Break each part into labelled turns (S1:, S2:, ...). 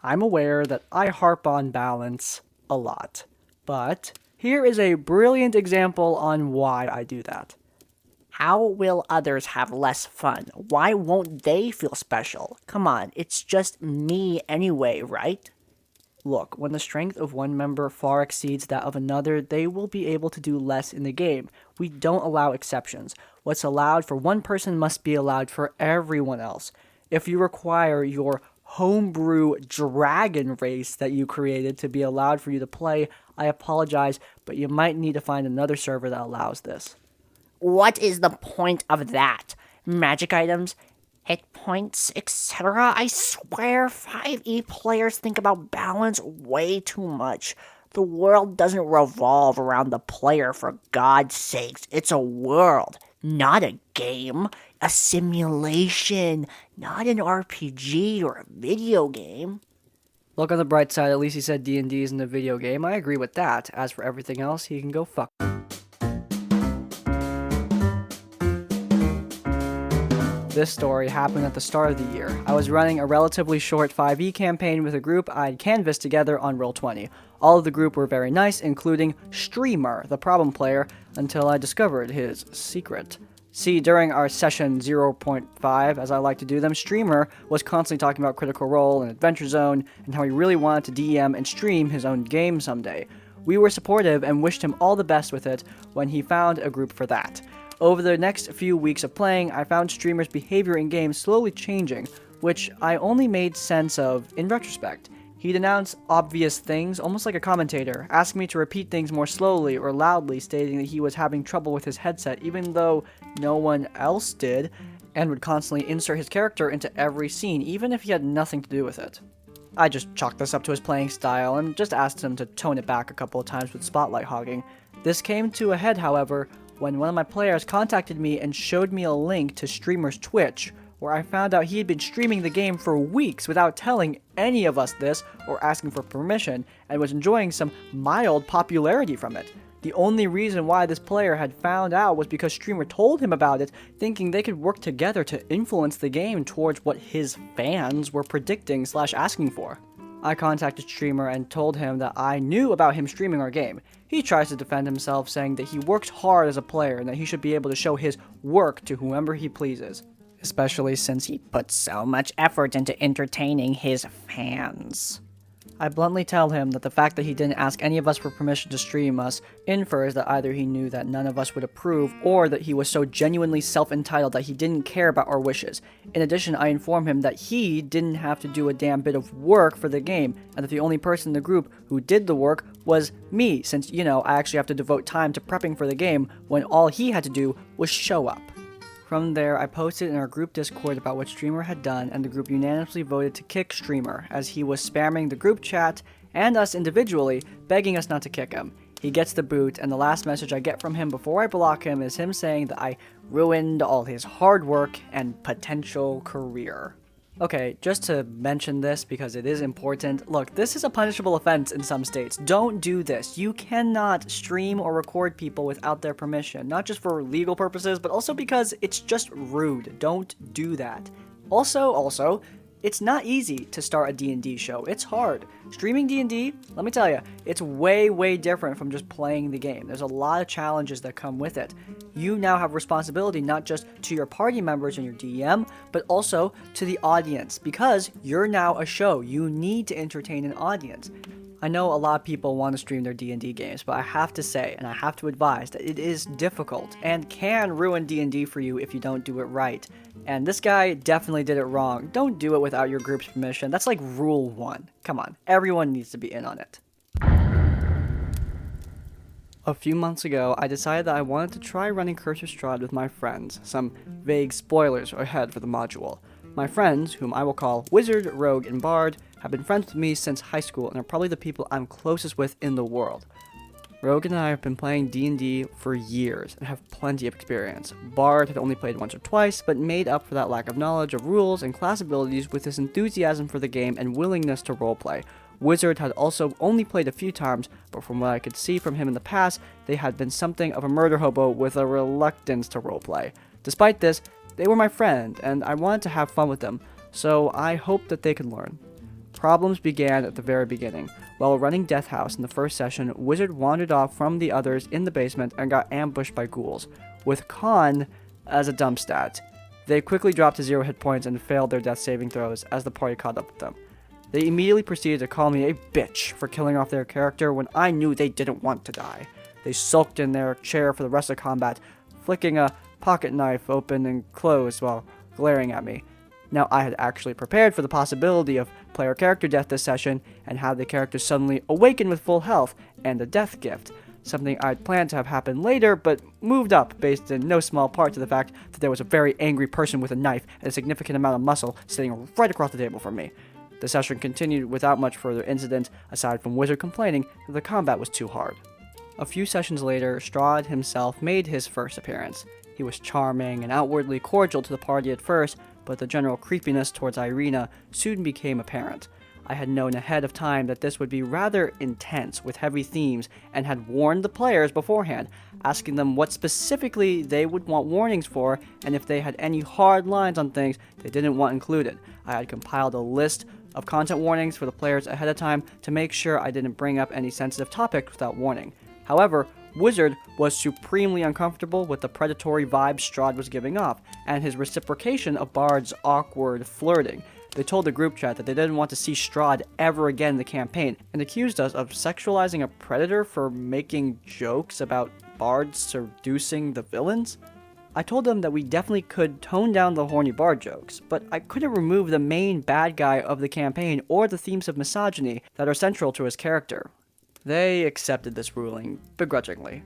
S1: I'm aware that I harp on balance a lot, but here is a brilliant example on why I do that.
S2: How will others have less fun? Why won't they feel special? Come on, it's just me anyway, right?
S1: Look, when the strength of one member far exceeds that of another, they will be able to do less in the game. We don't allow exceptions. What's allowed for one person must be allowed for everyone else. If you require your homebrew dragon race that you created to be allowed for you to play, I apologize, but you might need to find another server that allows this.
S2: What is the point of that? Magic items? Hit points, etc. I swear 5e players think about balance way too much. The world doesn't revolve around the player, for God's sakes. It's a world, not a game. A simulation, not an RPG or a video game.
S1: Look on the bright side, at least he said D&D isn't a video game. I agree with that. As for everything else, he can go fuck. This story happened at the start of the year. I was running a relatively short 5e campaign with a group I'd canvassed together on Roll20. All of the group were very nice, including Streamer, the problem player, until I discovered his secret. See, during our session 0.5, as I like to do them, Streamer was constantly talking about Critical Role and Adventure Zone, and how he really wanted to DM and stream his own game someday. We were supportive and wished him all the best with it when he found a group for that. Over the next few weeks of playing, I found Streamer's behavior in game slowly changing, which I only made sense of in retrospect. He'd announce obvious things, almost like a commentator, ask me to repeat things more slowly or loudly, stating that he was having trouble with his headset, even though no one else did, and would constantly insert his character into every scene, even if he had nothing to do with it. I just chalked this up to his playing style, and just asked him to tone it back a couple of times with spotlight hogging. This came to a head, however, when one of my players contacted me and showed me a link to Streamer's Twitch, where I found out he had been streaming the game for weeks without telling any of us this or asking for permission, and was enjoying some mild popularity from it. The only reason why this player had found out was because Streamer told him about it, thinking they could work together to influence the game towards what his fans were predicting / asking for. I contacted Streamer and told him that I knew about him streaming our game. He tries to defend himself, saying that he works hard as a player and that he should be able to show his work to whomever he pleases, especially since he puts so much effort into entertaining his fans. I bluntly tell him that the fact that he didn't ask any of us for permission to stream us infers that either he knew that none of us would approve, or that he was so genuinely self-entitled that he didn't care about our wishes. In addition, I inform him that he didn't have to do a damn bit of work for the game, and that the only person in the group who did the work was me, since, I actually have to devote time to prepping for the game when all he had to do was show up. From there, I posted in our group Discord about what Streamer had done, and the group unanimously voted to kick Streamer, as he was spamming the group chat and us individually, begging us not to kick him. He gets the boot, and the last message I get from him before I block him is him saying that I ruined all his hard work and potential career. Okay, just to mention this because it is important, look, this is a punishable offense in some states. Don't do this. You cannot stream or record people without their permission, not just for legal purposes, but also because it's just rude. Don't do that. Also, it's not easy to start a D&D show. It's hard. Streaming D&D, let me tell you, it's way different from just playing the game. There's a lot of challenges that come with it. You now have responsibility not just to your party members and your DM, but also to the audience, because you're now a show. You need to entertain an audience. I know a lot of people want to stream their D&D games, but I have to say, and I have to advise, that it is difficult and can ruin D&D for you if you don't do it right. And this guy definitely did it wrong. Don't do it without your group's permission. That's like rule 1. Come on, everyone needs to be in on it. A few months ago, I decided that I wanted to try running Curse of Strahd with my friends. Some vague spoilers ahead for the module. My friends, whom I will call Wizard, Rogue, and Bard, have been friends with me since high school and are probably the people I'm closest with in the world. Rogue and I have been playing D&D for years and have plenty of experience. Bard had only played once or twice, but made up for that lack of knowledge of rules and class abilities with his enthusiasm for the game and willingness to roleplay. Wizard had also only played a few times, but from what I could see from him in the past, they had been something of a murder hobo with a reluctance to roleplay. Despite this, they were my friend, and I wanted to have fun with them, so I hoped that they could learn. Problems began at the very beginning. While running Death House in the first session, Wizard wandered off from the others in the basement and got ambushed by ghouls, with Con as a dump stat. They quickly dropped to 0 hit points and failed their death saving throws as the party caught up with them. They immediately proceeded to call me a bitch for killing off their character when I knew they didn't want to die. They sulked in their chair for the rest of combat, flicking a pocket knife open and closed while glaring at me. Now, I had actually prepared for the possibility of player character death this session and have the character suddenly awaken with full health and a death gift, something I'd planned to have happen later but moved up based in no small part to the fact that there was a very angry person with a knife and a significant amount of muscle sitting right across the table from me. The session continued without much further incident aside from Wizard complaining that the combat was too hard. A few sessions later, Strahd himself made his first appearance. He was charming and outwardly cordial to the party at first, but the general creepiness towards Irina soon became apparent. I had known ahead of time that this would be rather intense with heavy themes and had warned the players beforehand, asking them what specifically they would want warnings for and if they had any hard lines on things they didn't want included. I had compiled a list of content warnings for the players ahead of time to make sure I didn't bring up any sensitive topics without warning. However, Wizard was supremely uncomfortable with the predatory vibe Strahd was giving off, and his reciprocation of Bard's awkward flirting. They told the group chat that they didn't want to see Strahd ever again in the campaign, and accused us of sexualizing a predator for making jokes about Bard seducing the villains. I told them that we definitely could tone down the horny Bard jokes, but I couldn't remove the main bad guy of the campaign or the themes of misogyny that are central to his character. They accepted this ruling begrudgingly.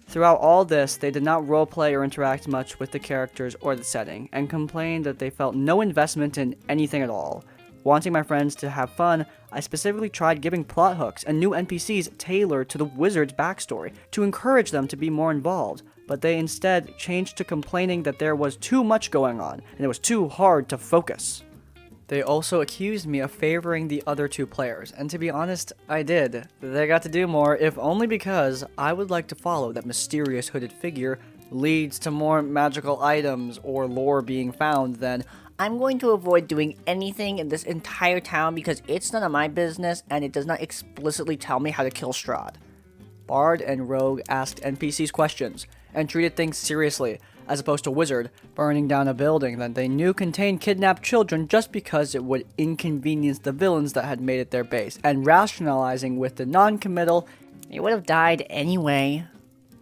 S1: Throughout all this, they did not roleplay or interact much with the characters or the setting, and complained that they felt no investment in anything at all. Wanting my friends to have fun, I specifically tried giving plot hooks and new NPCs tailored to the wizard's backstory to encourage them to be more involved, but they instead changed to complaining that there was too much going on and it was too hard to focus. They also accused me of favoring the other two players, and to be honest, I did. They got to do more, if only because I would like to follow that mysterious hooded figure leads to more magical items or lore being found than
S2: I'm going to avoid doing anything in this entire town because it's none of my business and it does not explicitly tell me how to kill Strahd.
S1: Bard and Rogue asked NPCs questions and treated things seriously, as opposed to Wizard burning down a building that they knew contained kidnapped children just because it would inconvenience the villains that had made it their base, and rationalizing with the non-committal,
S2: "You would have died anyway."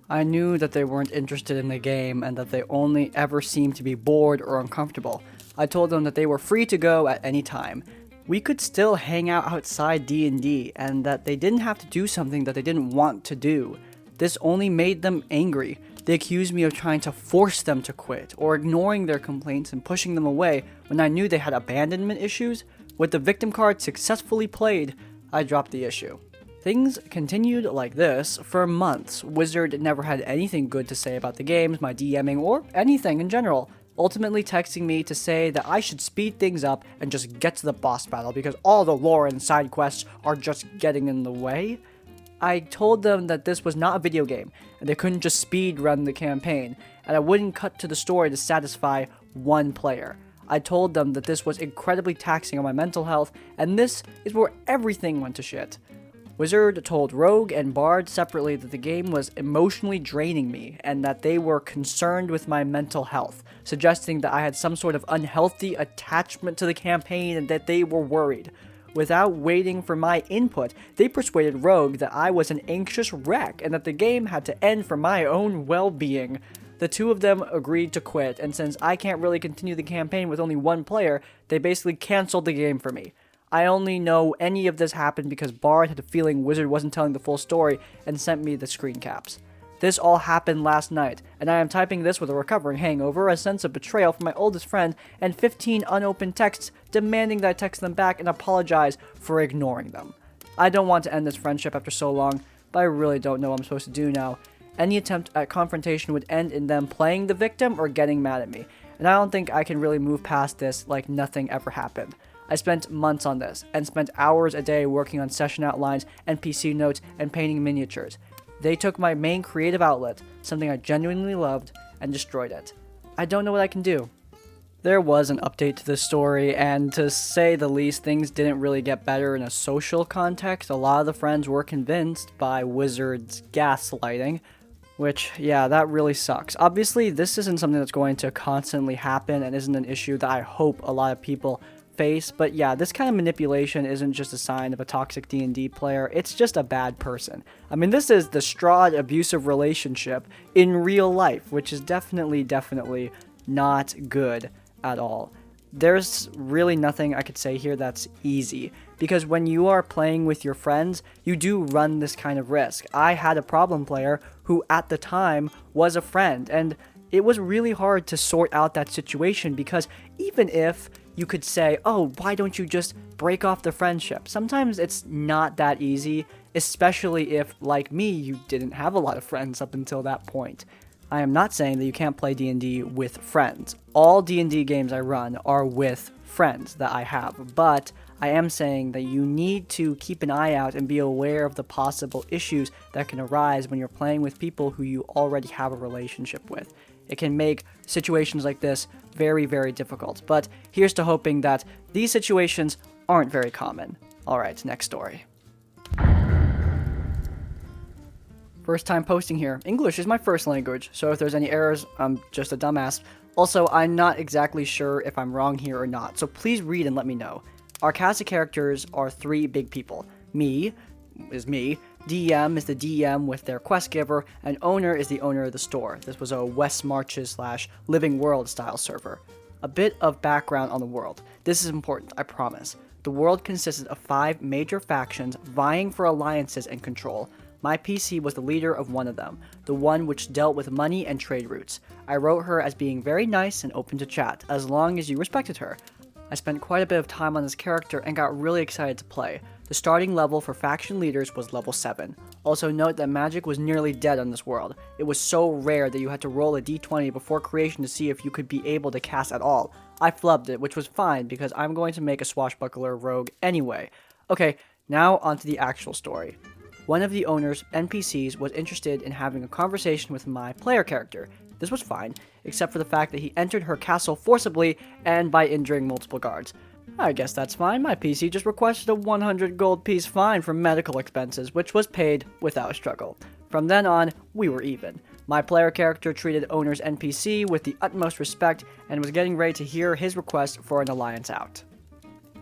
S1: I knew that they weren't interested in the game and that they only ever seemed to be bored or uncomfortable. I told them that they were free to go at any time. We could still hang out outside D&D, and that they didn't have to do something that they didn't want to do. This only made them angry. They accused me of trying to force them to quit, or ignoring their complaints and pushing them away when I knew they had abandonment issues. With the victim card successfully played, I dropped the issue. Things continued like this for months. Wizard never had anything good to say about the games, my DMing, or anything in general, ultimately texting me to say that I should speed things up and just get to the boss battle because all the lore and side quests are just getting in the way. I told them that this was not a video game, and they couldn't just speed run the campaign, and I wouldn't cut to the story to satisfy one player. I told them that this was incredibly taxing on my mental health, and this is where everything went to shit. Wizard told Rogue and Bard separately that the game was emotionally draining me, and that they were concerned with my mental health, suggesting that I had some sort of unhealthy attachment to the campaign and that they were worried. Without waiting for my input, they persuaded Rogue that I was an anxious wreck and that the game had to end for my own well-being. The two of them agreed to quit, and since I can't really continue the campaign with only one player, they basically canceled the game for me. I only know any of this happened because Bard had a feeling Wizard wasn't telling the full story and sent me the screen caps. This all happened last night, and I am typing this with a recovering hangover, a sense of betrayal from my oldest friend, and 15 unopened texts demanding that I text them back and apologize for ignoring them. I don't want to end this friendship after so long, but I really don't know what I'm supposed to do now. Any attempt at confrontation would end in them playing the victim or getting mad at me, and I don't think I can really move past this like nothing ever happened. I spent months on this, and spent hours a day working on session outlines, NPC notes, and painting miniatures. They took my main creative outlet, something I genuinely loved, and destroyed it. I don't know what I can do. There was an update to this story, and to say the least, things didn't really get better in a social context. A lot of the friends were convinced by Wizard's gaslighting, which, yeah, that really sucks. Obviously, this isn't something that's going to constantly happen and isn't an issue that I hope a lot of people face, but yeah, this kind of manipulation isn't just a sign of a toxic D&D player, it's just a bad person. I mean, this is the Strahd abusive relationship in real life, which is definitely not good at all. There's really nothing I could say here that's easy, because when you are playing with your friends, you do run this kind of risk. I had a problem player who at the time was a friend, and it was really hard to sort out that situation, because even if you could say, oh, why don't you just break off the friendship? Sometimes it's not that easy, especially if, like me, you didn't have a lot of friends up until that point. I am not saying that you can't play D&D with friends. All D&D games I run are with friends that I have, but I am saying that you need to keep an eye out and be aware of the possible issues that can arise when you're playing with people who you already have a relationship with. It can make situations like this very, very difficult, but here's to hoping that these situations aren't very common. Alright, next story. First time posting here. English is my first language, so if there's any errors, I'm just a dumbass. Also, I'm not exactly sure if I'm wrong here or not, so please read and let me know. Our cast of characters are three big people. Me is me, DM is the DM with their quest giver, and owner is the owner of the store. This was a West Marches / Living World style server. A bit of background on the world. This is important, I promise. The world consisted of 5 major factions vying for alliances and control. My PC was the leader of one of them, the one which dealt with money and trade routes. I wrote her as being very nice and open to chat, as long as you respected her. I spent quite a bit of time on this character and got really excited to play. The starting level for faction leaders was level 7. Also note that magic was nearly dead on this world. It was so rare that you had to roll a d20 before creation to see if you could be able to cast at all. I flubbed it, which was fine because I'm going to make a swashbuckler rogue anyway. Okay, now onto the actual story. One of the owner's NPCs was interested in having a conversation with my player character. This was fine, except for the fact that he entered her castle forcibly and by injuring multiple guards. I guess that's fine, my PC just requested a 100 gold piece fine for medical expenses, which was paid without struggle. From then on, we were even. My player character treated owner's NPC with the utmost respect and was getting ready to hear his request for an alliance out.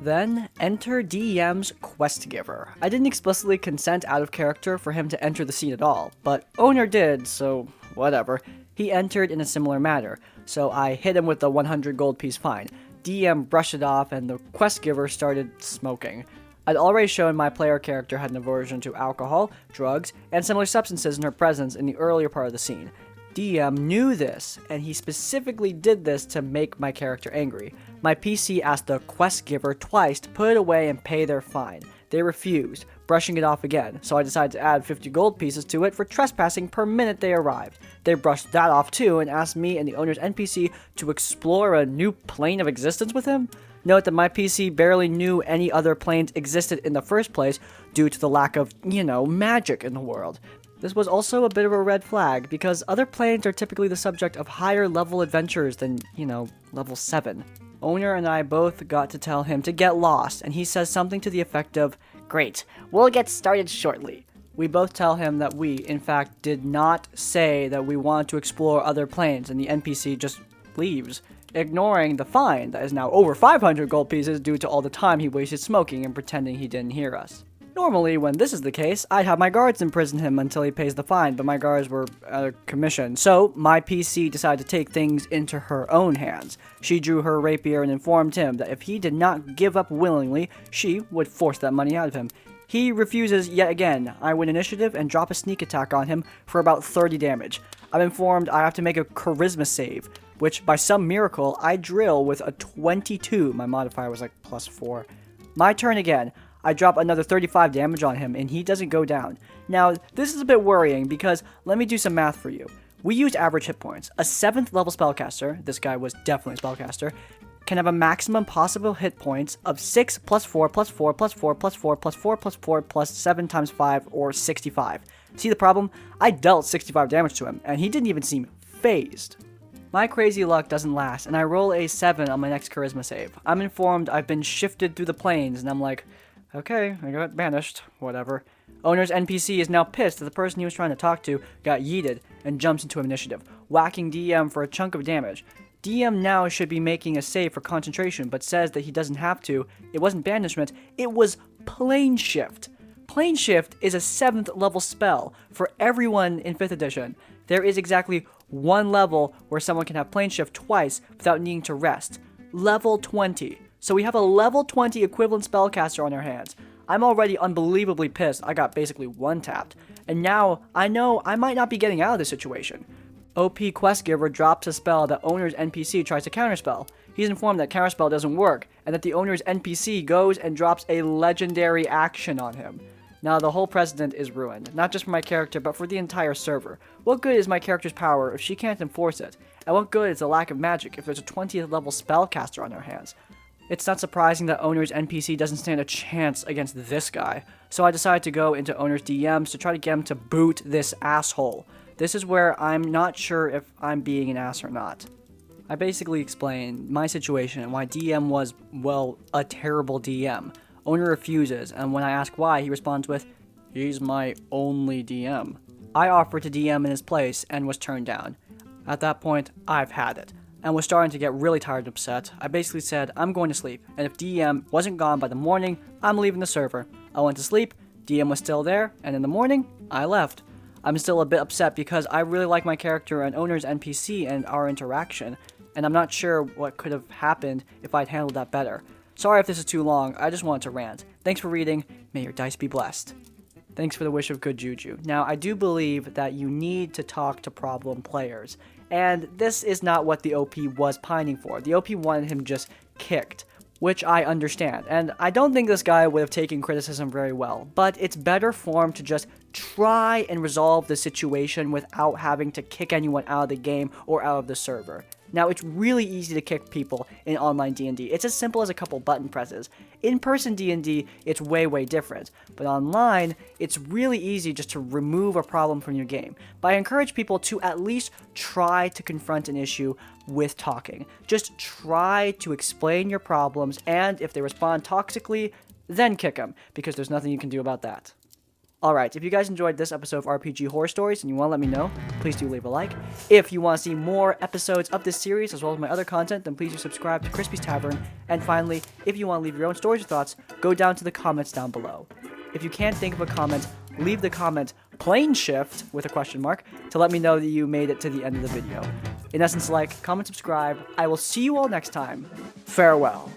S1: Then, enter DM's quest giver. I didn't explicitly consent out of character for him to enter the scene at all, but owner did, so whatever. He entered in a similar manner, so I hit him with the 100 gold piece fine. DM brushed it off and the quest giver started smoking. I'd already shown my player character had an aversion to alcohol, drugs, and similar substances in her presence in the earlier part of the scene. DM knew this, and he specifically did this to make my character angry. My PC asked the quest giver twice to put it away and pay their fine. They refused, brushing it off again, so I decided to add 50 gold pieces to it for trespassing per minute they arrived. They brushed that off too and asked me and the owner's NPC to explore a new plane of existence with him. Note that my PC barely knew any other planes existed in the first place due to the lack of, magic in the world. This was also a bit of a red flag, because other planes are typically the subject of higher level adventures than, level 7. Owner and I both got to tell him to get lost, and he says something to the effect of, "Great, we'll get started shortly." We both tell him that we, in fact, did not say that we wanted to explore other planes, and the NPC just leaves, ignoring the fine that is now over 500 gold pieces due to all the time he wasted smoking and pretending he didn't hear us. Normally, when this is the case, I'd have my guards imprison him until he pays the fine, but my guards were out of commission, so my PC decided to take things into her own hands. She drew her rapier and informed him that if he did not give up willingly, she would force that money out of him. He refuses yet again. I win initiative and drop a sneak attack on him for about 30 damage. I'm informed I have to make a charisma save, which by some miracle, I drill with a 22. My modifier was like +4. My turn again. I drop another 35 damage on him, and he doesn't go down. Now, this is a bit worrying, because let me do some math for you. We used average hit points. A 7th level spellcaster, this guy was definitely a spellcaster, can have a maximum possible hit points of 6 plus 4 plus 4 plus 4 plus 4 plus 4 plus 4 plus 7 times 5, or 65. See the problem? I dealt 65 damage to him, and he didn't even seem phased. My crazy luck doesn't last, and I roll a 7 on my next charisma save. I'm informed I've been shifted through the planes, and I'm like, okay, I got banished, whatever. Owner's NPC is now pissed that the person he was trying to talk to got yeeted and jumps into initiative, whacking DM for a chunk of damage. DM now should be making a save for concentration, but says that he doesn't have to. It wasn't banishment, it was plane shift. Plane shift is a 7th level spell for everyone in 5th edition. There is exactly one level where someone can have plane shift twice without needing to rest. Level 20. So we have a level 20 equivalent spellcaster on our hands. I'm already unbelievably pissed I got basically one-tapped. And now I know I might not be getting out of this situation. OP Questgiver drops a spell that owner's NPC tries to counterspell. He's informed that counterspell doesn't work, and that the owner's NPC goes and drops a legendary action on him. Now the whole precedent is ruined, not just for my character, but for the entire server. What good is my character's power if she can't enforce it? And what good is the lack of magic if there's a 20th level spellcaster on our hands? It's not surprising that owner's NPC doesn't stand a chance against this guy, so I decided to go into owner's DMs to try to get him to boot this asshole. This is where I'm not sure if I'm being an ass or not. I basically explained my situation and why DM was, well, a terrible DM. Owner refuses, and when I ask why, he responds with, "He's my only DM." I offered to DM in his place and was turned down. At that point, I've had it, and was starting to get really tired and upset. I basically said, I'm going to sleep, and if DM wasn't gone by the morning, I'm leaving the server. I went to sleep, DM was still there, and in the morning, I left. I'm still a bit upset because I really like my character and owner's NPC and our interaction, and I'm not sure what could have happened if I'd handled that better. Sorry if this is too long, I just wanted to rant. Thanks for reading, may your dice be blessed. Thanks for the wish of good juju. Now, I do believe that you need to talk to problem players, and this is not what the OP was pining for. The OP wanted him just kicked, which I understand, and I don't think this guy would have taken criticism very well, but it's better for him to just try and resolve the situation without having to kick anyone out of the game or out of the server. Now, it's really easy to kick people in online D&D. It's as simple as a couple button presses. In-person D&D, it's way different. But online, it's really easy just to remove a problem from your game. But I encourage people to at least try to confront an issue with talking. Just try to explain your problems, and if they respond toxically, then kick them, because there's nothing you can do about that. Alright, if you guys enjoyed this episode of RPG Horror Stories and you want to let me know, please do leave a like. If you want to see more episodes of this series as well as my other content, then please do subscribe to Crispy's Tavern. And finally, if you want to leave your own stories or thoughts, go down to the comments down below. If you can't think of a comment, leave the comment plane shift with a question mark to let me know that you made it to the end of the video. In essence, like, comment, subscribe. I will see you all next time. Farewell.